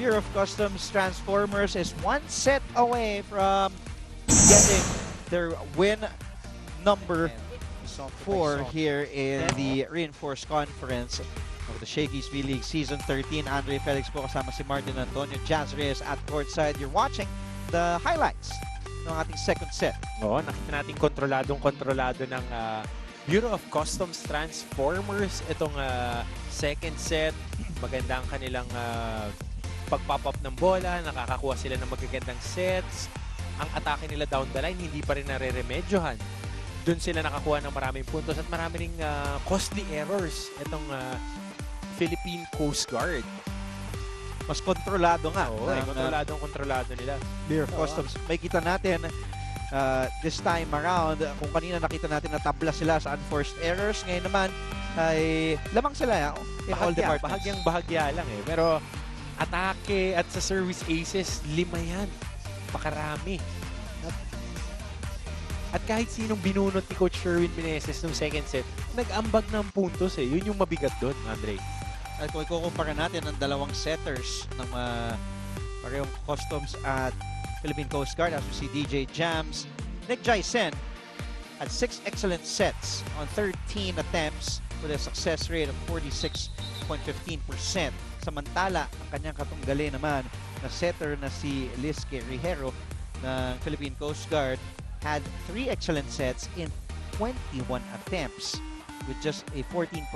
Bureau of Customs Transformers is one set away from getting their win number 4 here in the Reinforced Conference of the Shakey's V-League Season 13. Andre Felix po kasama si Martin Antonio, Jazz Reyes at courtside. You're watching the highlights ng ating second set. Oo, nakita natin kontroladong-kontrolado ng Bureau of Customs Transformers. Itong second set, maganda ang kanilang pag-pop-up ng bola, nakakakuha sila ng magagandang sets. Ang atake nila down the line, hindi pa rin nare-remedyohan. Doon sila nakakuha ng maraming puntos at marami ring costly errors itong Philippine Coast Guard. Mas kontrolado nga. Oo, kontroladong-kontrolado nila. Bureau of Customs. May kita natin this time around, kung kanina nakita natin na tabla sila sa unforced errors, ngayon naman ay lamang sila in all departments. Bahagyang-bahagya lang eh. Pero atake at sa service aces, 5 yan. Pakarami. At kahit sinong binunot ni Coach Sherwin Meneses nung second set, nag-ambag ng puntos eh. Yun yung mabigat doon, Andre. At kung ikukumpara natin ang dalawang setters ng parehong Customs at Philippine Coast Guard, as we see DJ Jams, Nick Jaisen had 6 excellent sets on 13 attempts with a success rate of 46.15%. Samantala, ang kanyang katunggali naman na setter na si Lizque Rijero ng Philippine Coast Guard had 3 excellent sets in 21 attempts with just a 14%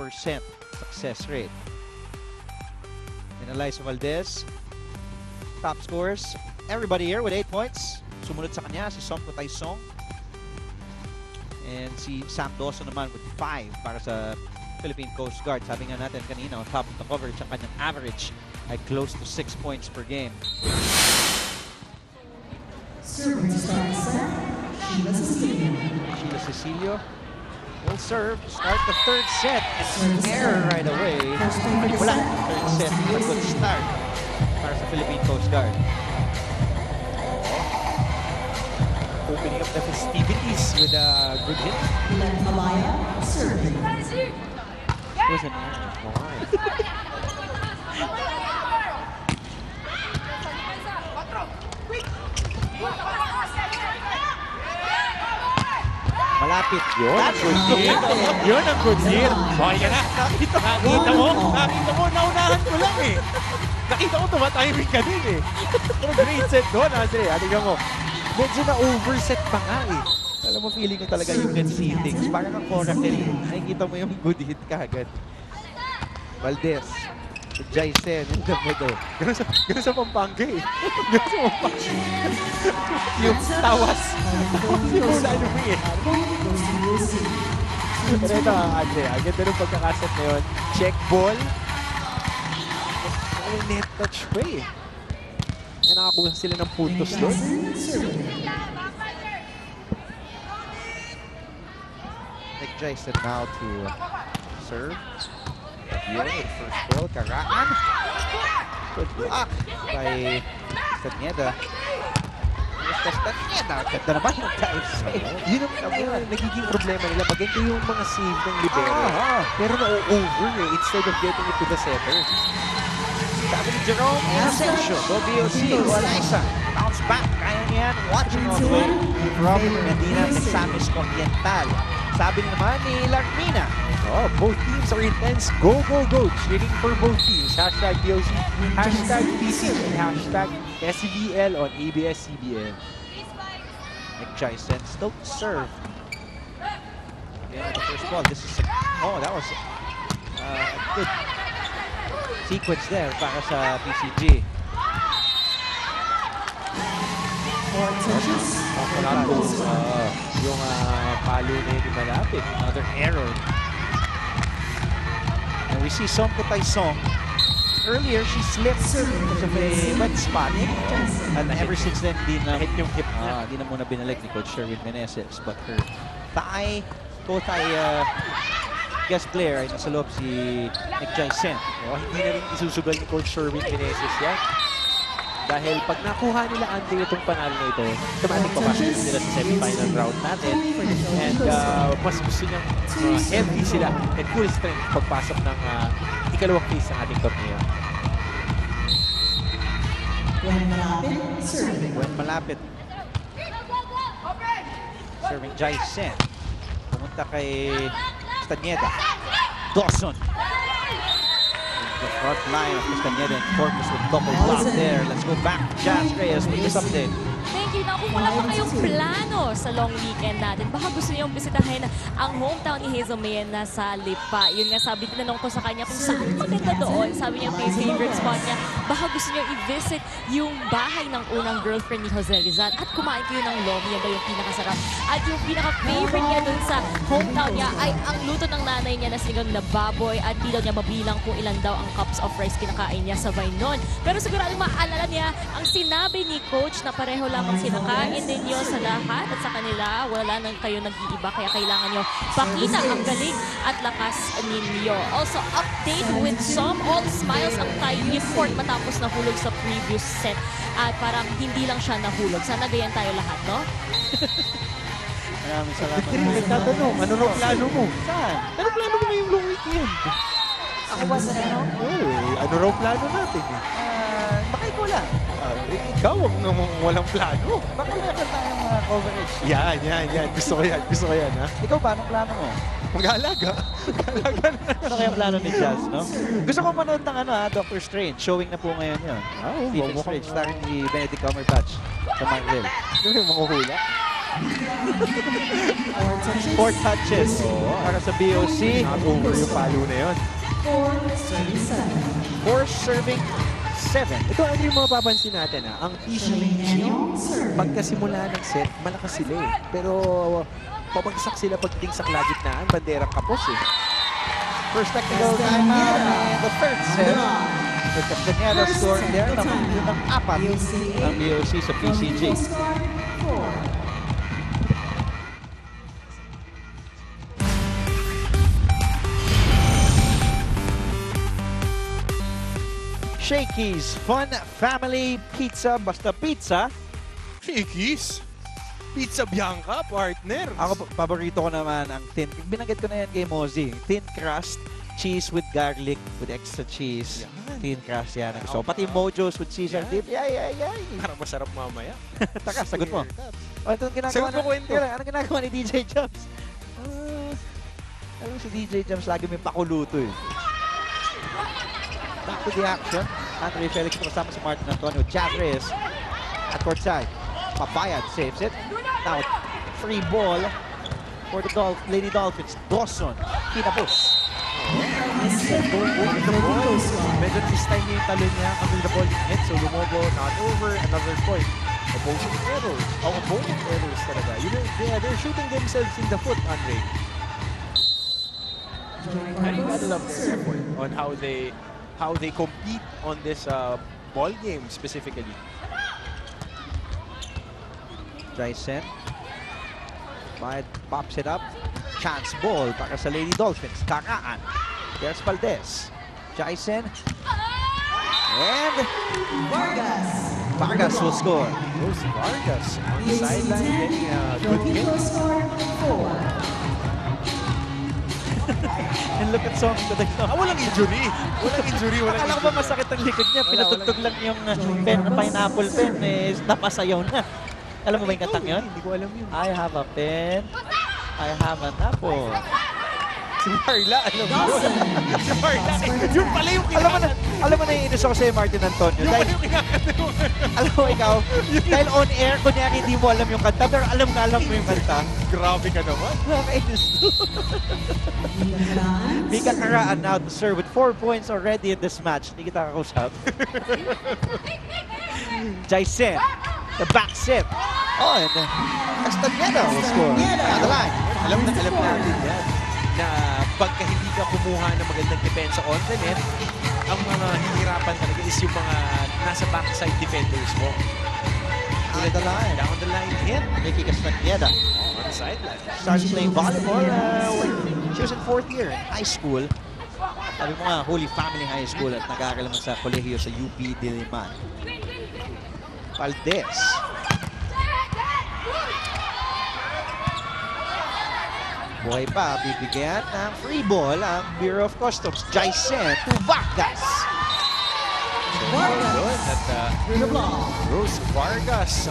success rate. And Eliza Valdez, top scores. Everybody here with 8 points. Sumunod sa kanya si Somko Taisong. And si Sam Dawson naman with 5 para sa Philippine Coast Guard. Sabi nga natin kanina, on top of the coverage, ang kanyang average ay close to 6 points per game. Sheila Cecilio will serve to start the third set. And error right away. Wala. Third set. A good start para sa Philippine Coast Guard. Opening up the festivities with a good hit. Was an error. Malapit. Yun ang good hit. Yun ang good hit. Okay ka na. Nakita mo, naunahan ko lang eh. Nakita ko tumatiming ka din eh. Pero great set doon, Andre. Halika mo. Medyo na-overset pa nga eh. Alam mo, feeling ko talaga you can see things. Parang ang Coracle. Nakikita mo yung good hit ka agad. Valdez. Jaisen in the middle. Ganun sa Pampanga eh. Ganun sa Pampanga. Yung tawas. Yung sa ano eh. Pero ito, Andre, ang ganda ng pagkakaset na yun. Check ball. May net touch pa eh. Nakakuha sila ng puntos doon. Nick Jaisen now to serve. Yun, first ball, Karaan. Good block by Castaneda. Ganda naman yung time save. Yun ang nagiging problema nila. Maganda yung mga save ng libero. Pero na-over eh, instead of getting it to the setter. Sabi ni Jerome Asensio, BOC, Eliza. Bounce back, kaya niyan. Watching all the way from Medina Misamis Oriental. Sabi naman ni Larmina. Oh, both teams are intense. Go, go, go. Cheering for both teams. Hashtag BOC, hashtag PC, and hashtag SCBL on ABS-CBN. Nick Jaisen still to serve. Again, the first ball. This is that was a good sequence there para sa PCG. Yung palo na yun malapit. Another error. And we see Somko Taisong. Earlier, she slipped because of a wet spot. And ever since then, di na hit yung hip na. Di na muna binalik ni Coach Sherwin Meneses. But her thigh, toe-thigh guest player ay nasa loob si Nick Jaisen. Hindi na rin isusugal ni Coach Sherwin Meneses yan. Dahil pag nakuha nila Andre itong panalo na ito, automatic papasok sila sa semifinal round natin. And mas gusto niyang healthy sila and full strength pagpasok ng ikalawang phase ng ating torneo. When malapit. Serving Jaisen. Pumunta kay Castañeda. Dawson. The front line of Castañeda and Corpus with double block there. Let's go back. Jazz Reyes, latest update. Thank you. Kung wala pa kayong plano sa long weekend natin, baka gusto niyong bisitahin ang hometown ni Hazel Mayen na sa Lipa. Yun nga, tinanong ko sa kanya kung saan maganda doon. Sabi niya, yung favorite spot niya, baka gusto niyo i-visit yung bahay ng unang girlfriend ni Jose Rizal at kumain kayo ng lomi. Yan ba yung pinakasarap? At yung pinaka-favorite niya doon sa hometown niya ay ang luto ng nanay niya na sinigang na baboy at di daw niya mabilang kung ilan daw ang cups of rice kinakain niya sabay nun. Pero siguradong maalala niya ang sinabi ni Coach na pareho lamang sinakain ninyo sa lahat at sa kanila. Wala nang kayo nag-iiba kaya kailangan nyo pakita ang galing at lakas ninyo. Also, update with some all smiles ang Thai import matapos nahulog sa previous set. At parang hindi lang siya nahulog. Sana gayan tayo lahat, no? Maraming salamat. Nagtatanong, ano raw plano mo? Saan? Ano plano mo ngayong long weekend? Ako ba sa ano? Ano raw plano natin eh? Baka ikaw lang. Ikaw, wag namang walang plano. Baka meron tayong mga coverage. Yan. Gusto ko yan, ha? Ikaw ba? Anong plano mo? Mag-aalaga. Mag-aalaga na. Ano kaya ang plano ni Jazz, no? Gusto ko manood ng Doctor Strange. Showing na po ngayon yun. Stephen Strange, starring ni Benedict Cumberbatch sa Marvel. Ano yung mga hula? 4 touches para sa BOC. Not over yung palo na yun. 4 serving 7. Ito, ano yung mapapansin natin, ha? Ang PCG, pagkasimula ng set, malakas sila eh. Pero pabagsak sila pagdating sa kalagitnaan, banderang kapos eh. First technical timeout in the third set. With Castañeda scoring there. Nakuha ng 4 ang BOC sa PCG. Shakey's Fun Family Pizza. Basta pizza. Shakey's? Pizza Bianca, partner. Ako, paborito ko naman ang thin. Binanggit ko na yan kay Mozzie. Thin crust, cheese with garlic, with extra cheese. Yan. Thin crust yan. So, pati Mojo's with Caesar dip. Yay! Para masarap mamaya. Taka, sagot mo. O, ito ang ginagawa Sagot mo, kwento. Anong ginagawa ni DJ Jumps? Alam mo si DJ Jumps, lagi may pakuluto eh. Back to the action. Andre Felix kasama si Martin Antonio. Jazz Reyes at courtside. Papayad saves it. Now, free ball for the Lady Dolphins. Dawson. Kinapos. Medyo this time yung talon niya, kamil the ball hit, so lumobo, not over, another point. Opposing errors. Opposing errors talaga. They're shooting themselves in the foot, Andre. And you gotta love their effort on how they compete on this ball game specifically. Jaisen. Pops it up. Chance ball para sa Lady Dolphins. Karaan. There's Valdez. Jaisen. And Vargas will score. Those Vargas on the sideline getting a good game. And look at Song to the Walang injury. Walang Akala ko ba masakit ang likod niya? Pinatugtog lang yung pen na pineapple pen. Napasayaw na. Alam mo ba yung kantang yun? Hindi ko alam yun. I have a pen. I have an apple. Si Marla, alam mo yun. Si Marla, yun pala yung Alam mo na iinis ako sa'yo, Martin Antonio. Yun Dahil, pala yung kinakanta ko. alam mo ikaw, dahil on air, kunyari hindi mo alam yung kanta, pero alam mo yung kanta. Grabe ka naman. Nakainis to. Mika Karaan now to serve with 4 points already in this match. Hindi kita kakausap. Jaisen, the back set. Oh, and Castañeda will score. On the line. Alam natin yan na pagka hindi ka kumuha ng magandang depensa on the net, ang mga hihirapan talaga is yung mga nasa backside defenders mo. On the line. Down the line hit. Mickey Castañeda. On the sideline. Starts playing volleyball. She was in 4th year in high school. Sabi mo nga, Holy Family High School at nag-aaral naman sa kolehiyo sa UP Diliman. Valdez. Buhay pa, bibigyan ng free ball ang Bureau of Customs. Jaisen to Vargas. Good. at Rose Vargas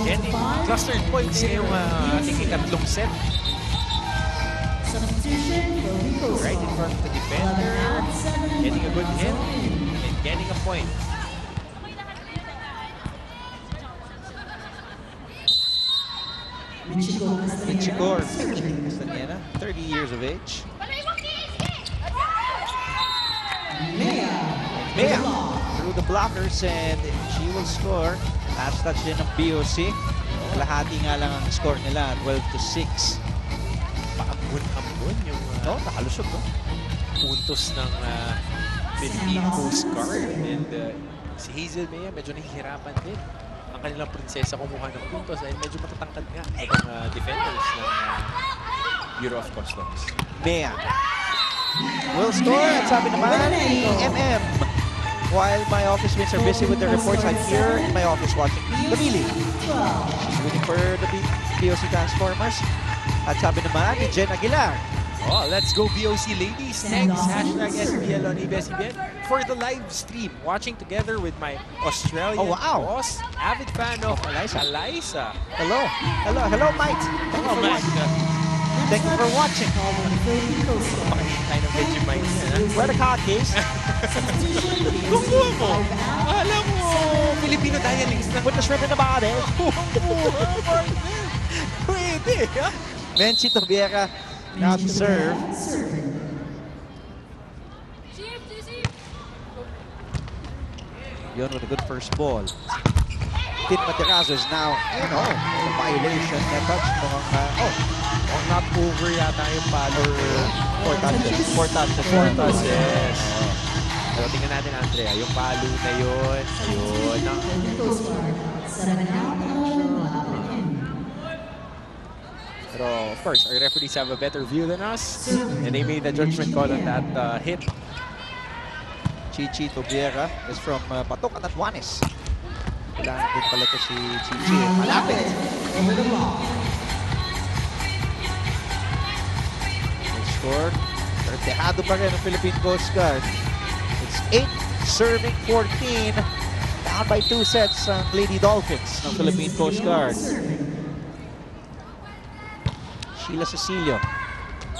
getting clustered points ngayong ating ikatlong set. Right in front of the defender, getting a good hit and getting a point. Michigor Castañeda, 30 years of age. Mea through the blockers and she will score. Last touch din ng BOC. Kalahati nga lang ang score nila, 12-6. Paambun-ambun yung Nakalusog, no? puntos ng Philippine Coast Guard. And si Hazel Mea medyo nahihirapan din. Ang kanilang prinsesa kumuha ng puntos dahil medyo matatangkad nga ang defenders ng Bureau of Customs. Mea will score. At sabi naman ni MM. While my office mates are busy with their reports, I'm here in my office watching the melee. She's waiting for the BOC Transformers. At sabi naman ni Jen Aguilar. Oh, let's go BOC ladies. Thanks, hashtag SBL on ABS-CBN for the live stream. Watching together with my Australian boss, avid fan of Eliza. Hello. Hello, Mike. Hello, Mike. Thank you for watching. Pakahintay ng Vegemite yan, ha? Where the hotcakes? Kukuha mo. Alam mo, Filipino dialects na. Put the shrimp in the bottle. Pwede, ha? Menchi Tobiera now to serve. Yun with a good first ball. Tin Materazo is now, a violation na touch Not over yata yung palo. 4 touches. Pero tingnan natin, Andrea, yung palo na yun. Pero of course, our referees have a better view than us. And they made the judgment call on that hit. Chichi Tobiera is from Patok Catanduanes. Kailangan din pala ito si Chichi. Malapit. Score. Pero dehado pa rin ang Philippine Coast Guard. It's 8 serving 14. Down by 2 sets ang Lady Dolphins ng Philippine Coast Guard. Sheila Cecilio.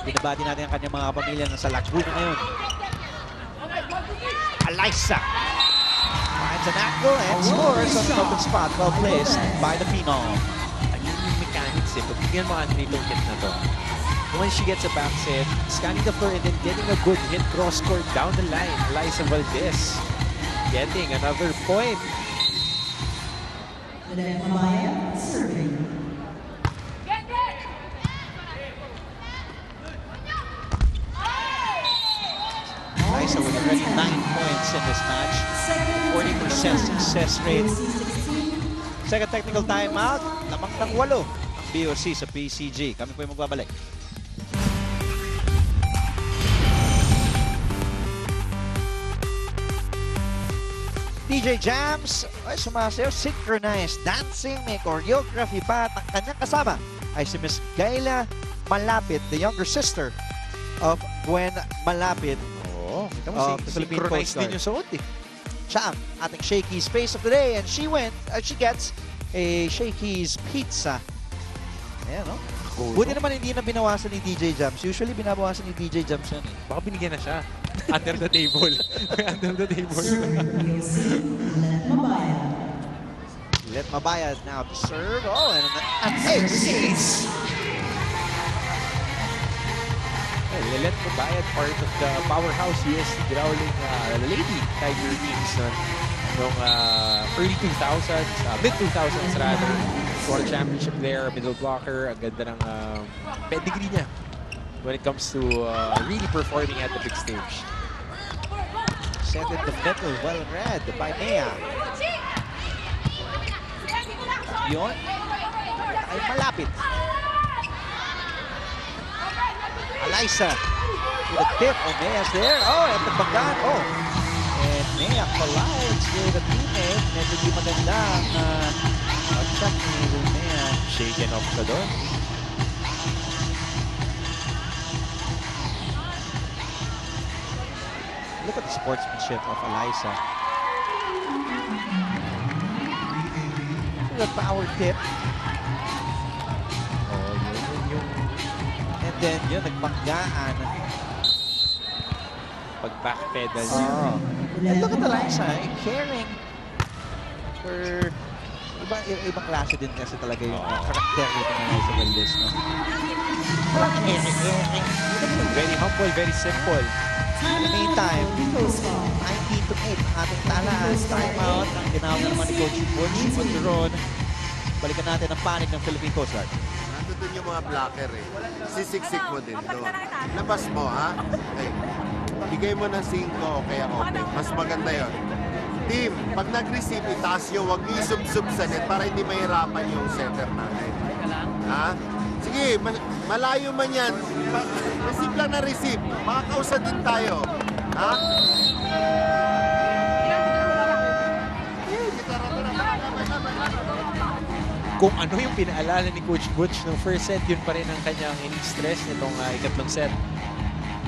Binabati natin ang kanyang mga pamilya na sa Laguna ngayon. Eliza finds an angle and scores on an open spot. Well placed by the Phenom. Ayun yung mechanics eh. Pagkigyan mo ano nitong hit na to. When she gets a back set, scanning the floor and then getting a good hit cross court down the line. Eliza Valdez getting another point. Eliza with already 9 points in this match. 40% success rate. Second technical timeout. Lamang ng 8 ang BOC sa PCG. Kami po yung magbabalik. DJ Jams ay sumasayaw, synchronized dancing, may choreography pa at ang kanyang kasama ay si Miss Gayla Malapit, the younger sister of Gwen Malapit. Oh, kita mo, The Philippine synchronized Coast din yung suot eh. Siya ang ating Shakey's face of the day and she gets a Shakey's pizza. Ayan, no? Buti naman hindi na binawasan ni DJ Jams. Usually binabawasan ni DJ Jams yan eh. Baka binigyan na siya. Under the table. Under the table. Let Mabayad now to serve. Oh, and an ace. Let Mabayad, part of the powerhouse UST Growling Lady Tiger teams noong early 2000s, mid-2000s rather. Scored a championship there, middle blocker. Ang ganda ng pedigree niya when it comes to really performing at the big stage. Set in the middle, well read by Mea. Yun ay malapit. Eliza with a tip. Oh, Mea's there. Oh, at the bagan. Oh. And Mea collides with a teammate. Medyo di maganda ang pag-check ni Mea. Shaken off ka doon. Look at the sportsmanship of Eliza. The power tip. Oh, yung And then, yun, nagbanggaan. pag backpedal niya. Oh. And look at Eliza, caring for ibang klase din kasi talaga yung karakter nito ng Eliza Valdez, no? Very humble, very simple. In the meantime, 19-8 ang ating talaan. Timeout ang tinawag na naman ni Coach Butch Monteron. Balikan natin ang panig ng Philippine Coast Guard. Nandun yung mga blocker eh. Sisiksik mo din doon. Labas mo, ha? Okay. Bigay mo ng 5 o kaya open. Mas maganda yon. Team, pag nag-receive, itaas nyo. Huwag isub-sub sa net para hindi mahirapan yung center natin. Ha? Sige, malayo man yan. Receive lang na receive. Makakausa din tayo. Ha? Kung ano yung pinaalala ni Coach Butch ng first set, yun pa rin ang kanyang ini-stress nitong ikatlong set.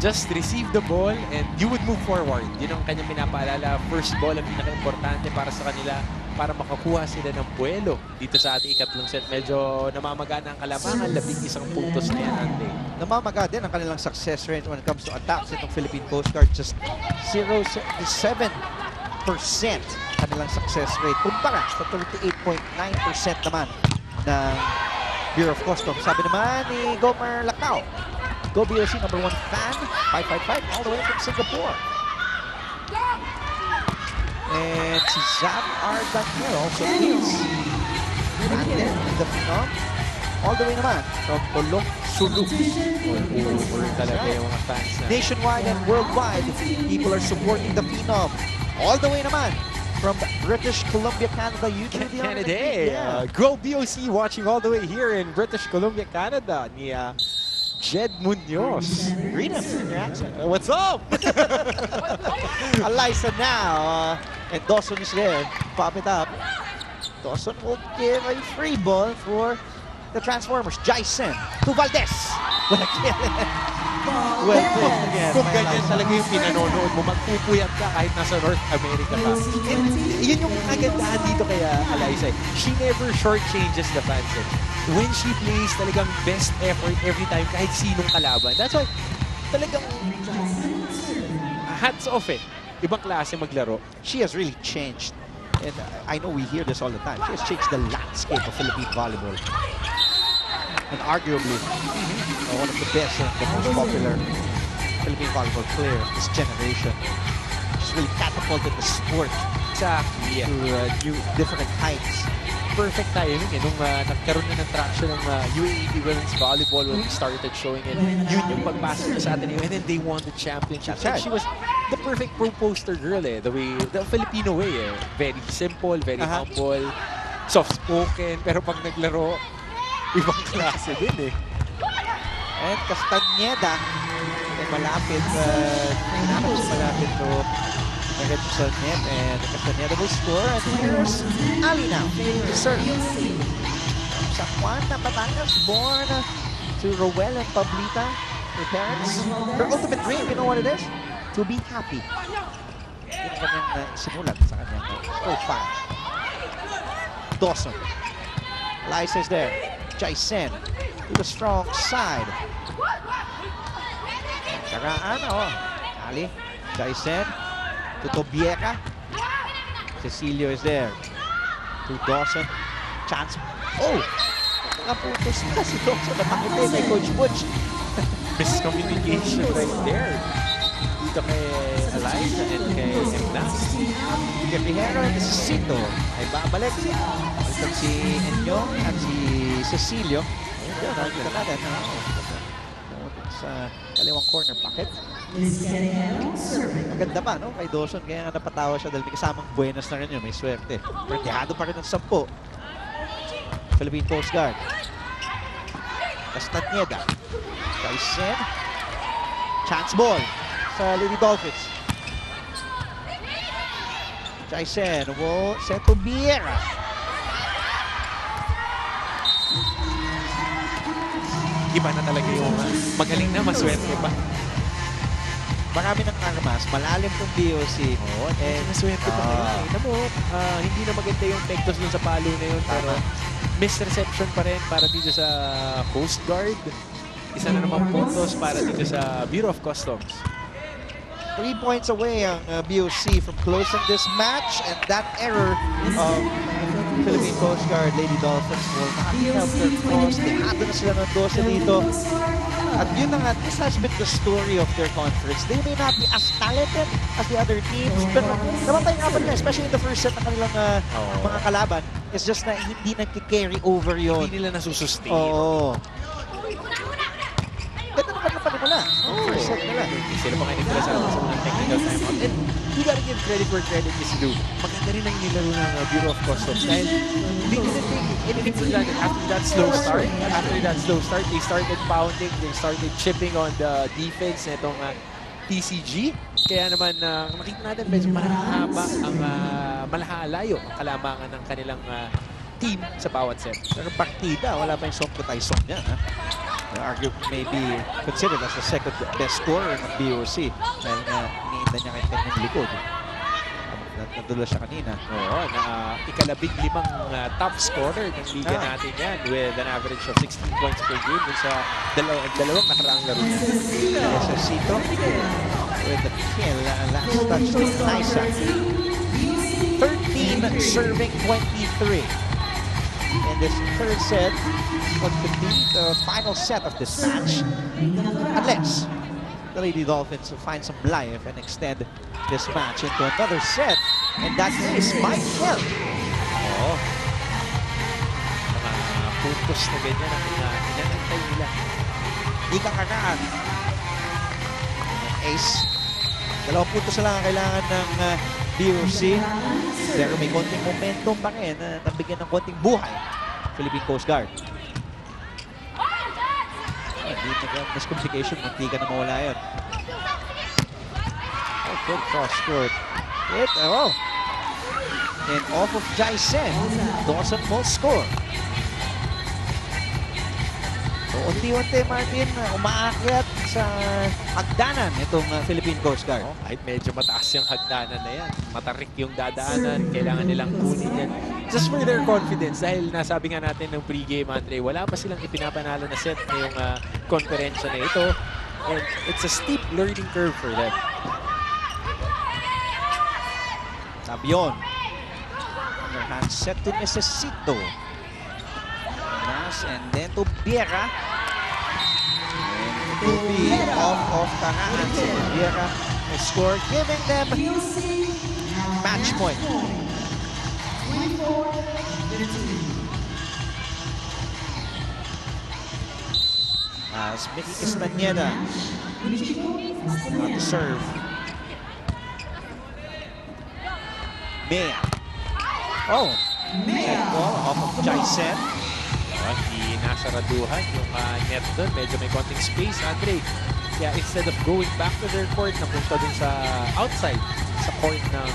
Just receive the ball and you would move forward. Yun ang kanyang pinapaalala. First ball ang pinaka-importante para sa kanila para makakuha sila ng buwelo dito sa ating ikatlong set. Medyo namamaga na ang kalamangan, 11 puntos na yan, Andy. Namamaga din ang kanilang success rate when it comes to attacks itong Philippine Coast Guard. Just 0.7% kanilang success rate. Kumpara sa 38.9% naman ng Bureau of Customs. Sabi naman ni Gomer Lactao, Go BOC #1 fan, 555 all the way from Singapore. And si Zab Ardaniel also is. And then the Phenom, all the way naman from Olok Sulu. Or talaga yung mga fans na. Nationwide and worldwide, people are supporting the Phenom. All the way naman from British Columbia, Canada, Canada. Yeah. Go BOC watching all the way here in British Columbia, Canada. Ni Jed Munoz. Read him in your accent. What's up? Eliza now. And Dawson is there. Pop it up. Dawson will give a free ball for the Transformers. Jason to Valdez. Well, well played again. Kung by ganyan Eliza. talaga yung pinanonood mo, magpupuyat ka kahit nasa North America ka. And yun yung kagandahan dito kaya Eliza. She never shortchanges the fans. When she plays, talagang best effort every time kahit sinong kalaban. That's why talagang hats off eh. Ibang klase maglaro. She has really changed. And I know we hear this all the time. She has changed the landscape of Philippine volleyball. And arguably, one of the best and the most popular Philippine volleyball player of this generation. She's really catapulted the sport Exactly. to new, different heights. Perfect timing eh. Nung nagkaroon na ng traction ng UAAP Women's Volleyball when we started showing it, yun yung pagpasok niya sa atin and then they won the championship. That's right. And she was the perfect poster girl eh. The Filipino way eh. Very simple, very humble, soft-spoken, pero pag naglaro, ibang klase din eh. And Castañeda, malapit, malapit to sa net, and Castañeda will score. And here's Ali now to serve. Sa Juan na Batangas, born to Rowell and Pablita, her parents. Her ultimate dream, you know what it is? To be happy. Yun ang kanyang simulat sa kanyang profile. Dawson. Eliza is there. Jaisen to the strong side. Karaan, Ali. Jaisen to Tobieka. Cecilio is there. To Dawson. Chance. Oh! Nakaputos na si Dawson. Napakita kay Coach Butch. Miscommunication right there. Dito kay Eliza and kay Emnas. Kay Pijero and Cecito ay babalik. Baliktad si Enyong at si Cecilio. Ayun, nakikita natin. Sa kaliwang corner pocket. Maganda pa, no? Kay Dawson. Kaya nga napatawa siya dahil may kasamang buenas na rin yun. May swerte. Perdihado pa rin ng 10. Philippine Coast Guard. Castañeda. Jaisen. Chance ball sa Lady Dolphins. Jaisen will set to Biera. Iba na talaga yung magaling na, maswerte pa. Marami ng mas malalim tong BOC. Oo, and naswerte pa kayo. Alam mo, hindi na maganda yung pektos dun sa palo na yun, pero misreception pa rin para dito sa Coast Guard. Isa na namang puntos para dito sa Bureau of Customs. 3 points away ang BOC from closing this match, and that error of Philippine Coast Guard Lady Dolphins will not help their cause. Dehado na sila ng 12 dito. At yun na nga, this has been the story of their conference. They may not be as talented as the other teams, pero namatay nga pa nila, especially in the first set ng kanilang mga kalaban. It's just na hindi nagki-carry over yun. Hindi nila nasusustain. Oo. Ganda naman na panimula. First set nila. Sila pa kayo nagtala sa unang technical timeout. And you gotta give credit where credit is due. Maganda rin ang nilaro ng Bureau of Customs dahil they didn't take anything for granted. After that slow start, they started pounding, they started chipping on the defense na itong TCG. Kaya naman makita natin medyo malahaba ang malahalayo ang kalamangan ng kanilang team sa bawat set. Pero partida, wala pa yung Song Tyson niya. Arguably may be considered as the second best scorer ng BOC dahil nga iniinda niya kay kanyang likod. Nadula siya kanina. Oo, na ika-15 top scorer ng liga natin yan with an average of 16 points per game dun sa dalawang nakaraang laro niya. Necesito with the kill, last touch to Nysa. 13 serving 23. In this third set, what could be the final set of this match, unless the Lady Dolphins will find some life and extend this match into another set, and that is might help. Oo. Mga puntos na ganyan ang inanantay nila. Ika Kakaan. Ace. 2 puntos na lang ang kailangan ng BOC. Pero may konting momentum pa rin na nabigyan ng konting buhay. Philippine Coast Guard. Hindi miscommunication. Munti ka na mawala yun. Oh, good cross court. And off of Jaisen, Dawson will score. So, unti-unti, Martin, umaakyat sa hagdanan itong Philippine Coast Guard. Oh, kahit medyo mataas yung hagdanan na yan. Matarik yung dadaanan. Kailangan nilang kunin yan. Just for their confidence. Dahil nasabi nga natin ng pregame, Andre, wala pa silang ipinapanalo na set ngayong konferensya na ito. And it's a steep learning curve for them. Tabion. Underhand set to Necesito. And then to Biera. And it will be off Karaan. So Biera will score, giving them match point. As Mickey Castañeda on the serve. Mea. Oh, ball off of Jaisen. Hindi nasaraduhan yung net doon. Medyo may konting space, Andre. Kaya instead of going back to their court, napunta dun sa outside, sa court ng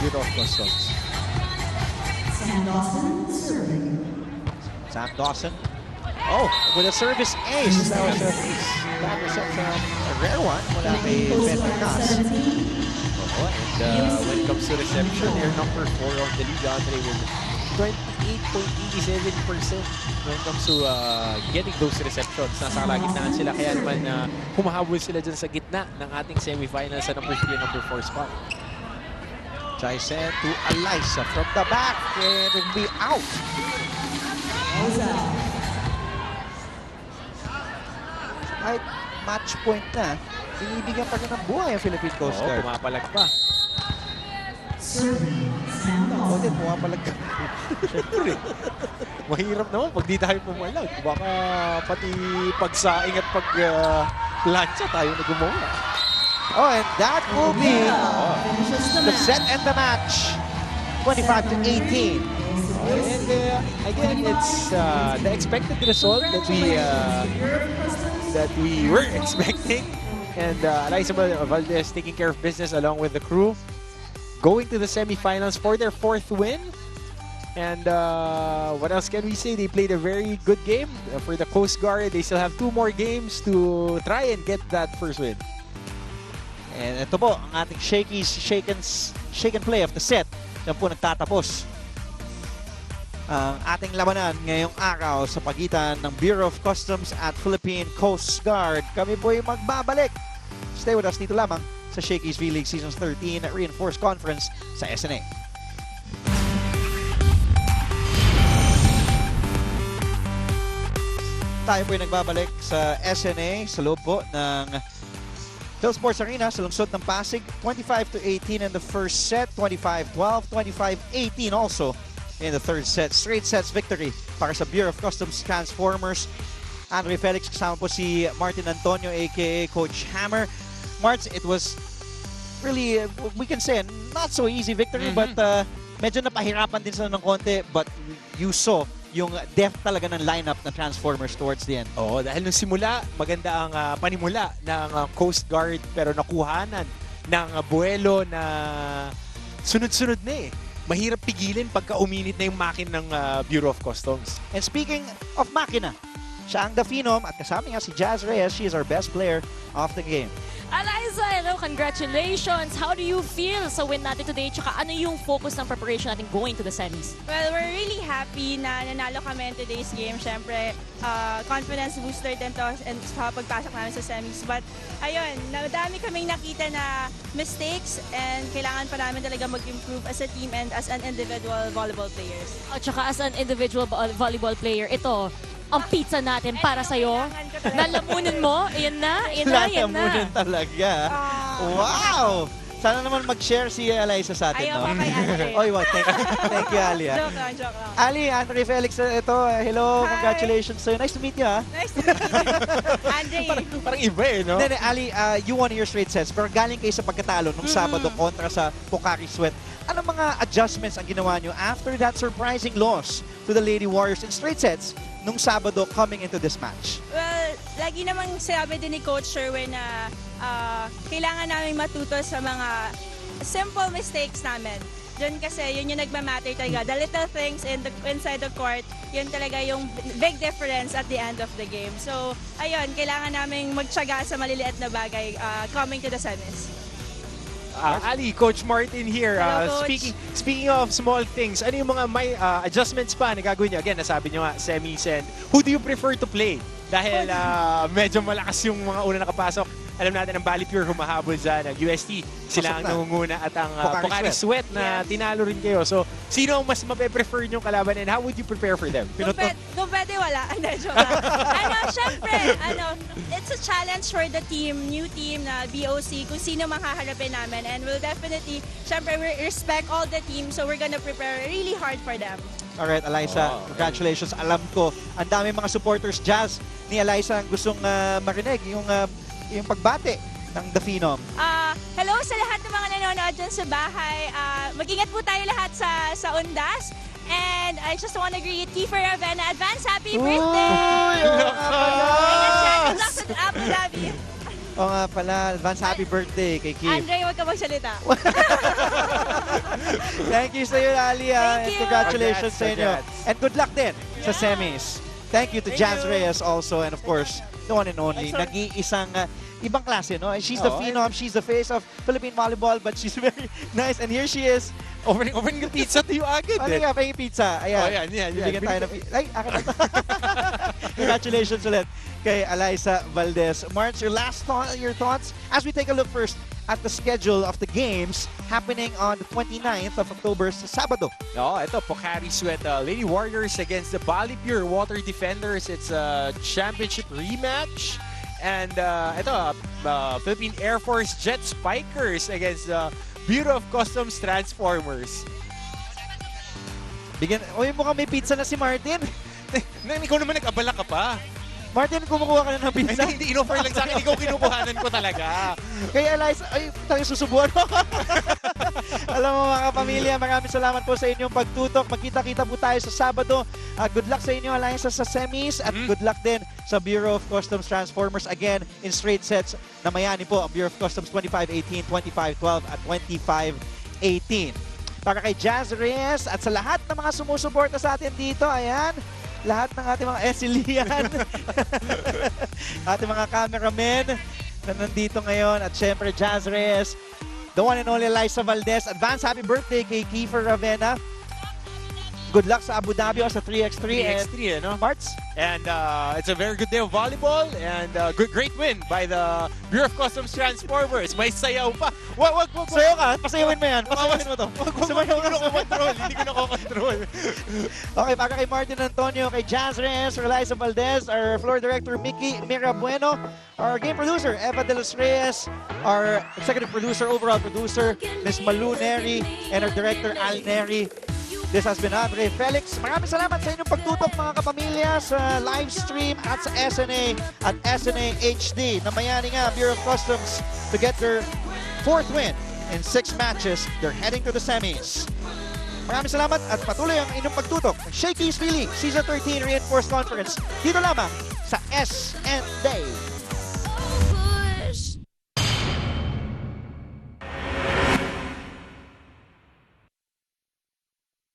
Bureau of Customs. Sam Dawson. Oh, with a service ace. That was a rare one. Mula kay Petercas. And when it comes to reception, they're number 4 on the league, Andre, with 28.87% when it comes to getting those receptions. Nasa kalagitnaan sila, kaya naman humahabol sila dyan sa gitna ng ating semifinal sa number 3 and number 4 spot. Jaisen to Alyssa from the back, and it will be out. Kahit match point na, binibigyan pa rin ng buhay ang Philippine Coast Guard. Pumapalag pa. Oo din, pumapalag ka. Siyempre. Mahirap naman pag di tayo pumalag. Baka pati pagsaing at pag-plancha tayo na gumawa. Oh, and that will be the set and the match. 25-18. And again, it's the expected result that we were expecting. And Alyssa Valdez taking care of business along with the crew. Going to the semifinals for their 4th win. And what else can we say? They played a very good game for the Coast Guard. They still have 2 more games to try and get that first win. And ito po, ang ating shake and play of the set. Diyan po nagtatapos ang ating labanan ngayong araw sa pagitan ng Bureau of Customs at Philippine Coast Guard. Kami po ay magbabalik. Stay with us dito lamang sa Shakey's V-League Seasons 13 Reinforced Conference sa SNA. Tayo po ay nagbabalik sa SNA sa loob po ng Phil Sports Arena sa lungsod ng Pasig. 25-18 in the first set, 25-12, 25-18 also in the third set. Straight sets victory para sa Bureau of Customs Transformers. Andre Felix, kasama po si Martin Antonio aka Coach Hammer. Marts, it was really, we can say, not so easy victory, but medyo napahirapan din sila ng konti, but you saw yung depth talaga ng lineup ng Transformers towards the end. Oo, dahil nung simula, maganda ang panimula ng Coast Guard pero nakuhanan ng buwelo na sunod-sunod na eh. Mahirap pigilin pagka uminit na yung makina ng Bureau of Customs. And speaking of makina, siya ang The Phenom at kasama nga si Jazz Reyes. She is our best player of the game. Eliza, hello, congratulations! How do you feel sa win natin today? Tsaka ano yung focus ng preparation natin going to the semis? Well, we're really happy na nanalo kami in today's game. Siyempre, confidence booster din to and sa pagpasok namin sa semis. But ayun, dami kaming nakita na mistakes and kailangan pa namin talaga mag-improve as a team and as an individual volleyball players. At tsaka as an individual volleyball player, ito, ang pizza natin para sa'yo. Kailangan ko talaga. Lalamunin mo, yan na, yan na, yan Lalamunin na. talaga. Wow! Sana naman mag-share si Eliza sa atin, Ayoko no? kay Andre. Oy, wow, thank you, Ali. Joke lang, joke lang. Ali, Andre Felix, ito, hello, Hi. congratulations sa'yo. Nice to meet you, ha? Nice to meet you. Andre. Parang iba eh, no? Hindi, Ali, you won your straight sets, pero galing kayo sa pagkatalo nung Sabado kontra sa Pocari Sweat. Anong mga adjustments ang ginawa nyo after that surprising loss to the Lady Warriors in straight sets nung Sabado coming into this match? Well, lagi namang sinabi din ni Coach Sherwin na kailangan namin matuto sa mga simple mistakes namin. Doon kasi yun yung nagmamatter talaga. The little things inside the court, yun talaga yung big difference at the end of the game. So, ayun, kailangan namin magtyaga sa maliliit na bagay coming to the semis. Ali, Coach Martin here. Hello, Coach. Speaking of small things, ano yung mga may adjustments pa na gagawin niyo? Again, nasabi niyo nga, semis, and who do you prefer to play? Dahil medyo malakas yung mga una nakapasok. Alam natin ang Bali Pure humahabol dyan, ang UST. Sila ang nangunguna at ang Pocari Sweat na tinalo rin kayo. So, sino ang mas mape-prefer niyong kalaban and how would you prepare for them? Kung pwede, wala. Hindi, joke lang. Syempre, it's a challenge for the team, new team na BOC, kung sino mang haharapin namin. And we'll definitely, syempre, we respect all the teams, so we're gonna prepare really hard for them. Alright, Eliza, congratulations. Alam ko, ang dami mga supporters Jazz ni Eliza ang gustong marinig yung pagbate ng The Phenom. Hello sa lahat ng mga nanonood dyan sa bahay. Mag-ingat po tayo lahat sa Undas. And I just want to greet Kiefer Ravenna. Advance happy birthday! Oo nga pala! Ingat siya. Good luck sa Abu Dhabi. Oo nga pala, advance happy birthday kay Keith. Andre, huwag ka magsalita. Thank you sa iyo, Ali. And Thank you. congratulations sa inyo. Congrats. And good luck din sa Yeah. semis. Thank you to Thank Jazz you. Reyes also. And of course, the one and only. Sorry. Nag-iisang ibang klase, no? And she's the Oo. Phenom. She's the face of Philippine volleyball. But she's very nice. And here she is. Offering the pizza to you agad Ano eh. nga, pahing pizza. Ayan. Oh, yan. Bibigyan tayo ng pizza. Ay, akin na to. Congratulations ulit kay Eliza Valdez. March, your thoughts as we take a look first at the schedule of the games happening on the 29th of October sa Sabado. Ito, Pocari Sweat Lady Warriors against the Bali Pure Water Defenders. It's a championship rematch. And ito, Philippine Air Force Jet Spikers against the Bureau of Customs Transformers. Uy, mukhang may pizza na si Martin. Ikaw naman nag-abala ka pa. Martin, kumukuha ka na ng pizza. Hindi, in-offer lang sa akin. Ikaw kinukuhanan ko talaga. Kay Eliza, ay, tayo susubuan mo. Alam mo mga kapamilya, maraming salamat po sa inyong pagtutok. Magkita-kita po tayo sa Sabado. Good luck sa inyo, Eliza, sa semis. At good luck din sa Bureau of Customs Transformers. Again, in straight sets, namayani po ang Bureau of Customs 25-18, 25-12, at 25-18. Para kay Jazz Reyes at sa lahat ng mga sumusuporta sa atin dito, ayan, lahat ng ating mga Esilian, ating mga cameramen, na nandito ngayon. At syempre, Jazz Reyes, the one and only Liza Valdez. Advance happy birthday kay Kiefer Ravena. Good luck sa Abu Dhabi o sa 3x3. And 3x3, ano? Marts? And it's a very good day of volleyball and great win by the Bureau of Customs Transformers. May sayaw pa. Wag. Sayo ka, pasayawin mo yan. Pasayawin mo to. Sumayaw ka na control. Hindi ko na-control. Okay, para kay Martin Antonio, kay Jazz Reyes, Liza Valdez, our floor director, Mickey Mira Bueno, our game producer, Eva De Los Reyes, our executive producer, overall producer, Ms. Malu Neri, and our director, Al Neri. This has been Andre Felix. Maraming salamat sa inyong pagtutok mga kapamilya sa live stream at sa SNA at SNA HD. Namayani nga Bureau of Customs to get their 4th win in 6 matches. They're heading to the semis. Maraming salamat at patuloy ang inyong pagtutok ng Shakey's Really Season 13 Reinforced Conference dito lamang sa SNA.